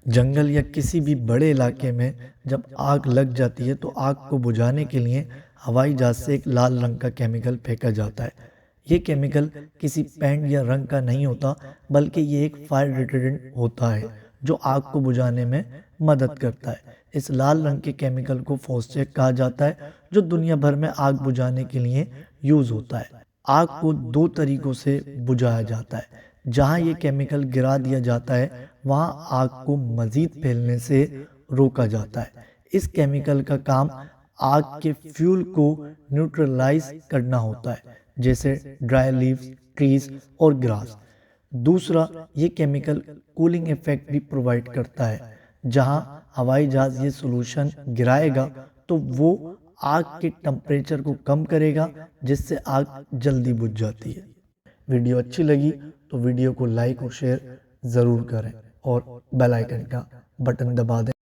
जंगल या किसी भी बड़े इलाके में जब आग लग जाती है तो आग को बुझाने के लिए हवाई जहाज से एक लाल रंग का केमिकल फेंका जाता है। ये केमिकल किसी पेंट या रंग का नहीं होता, बल्कि ये एक फायर रिटर्डेंट होता है जो आग को बुझाने में मदद करता है। इस लाल रंग के केमिकल को फॉस्फेट कहा जाता है, जो दुनिया भर में आग बुझाने के लिए यूज होता है। आग को दो तरीकों से बुझाया जाता है। जहाँ ये केमिकल गिरा दिया जाता है, वहाँ आग को मजीद फैलने से रोका जाता है। इस केमिकल का काम आग के फ्यूल को न्यूट्रलाइज करना होता है, जैसे ड्राई लीव्स, ट्रीज और ग्रास। दूसरा, ये केमिकल कूलिंग इफेक्ट भी प्रोवाइड करता है। जहाँ हवाई जहाज ये सॉल्यूशन गिराएगा तो वो आग के टेम्परेचर को कम करेगा, जिससे आग जल्दी बुझ जाती है। वीडियो अच्छी लगी तो वीडियो को लाइक और शेयर ज़रूर करें और बेल आइकन का बटन दबा दें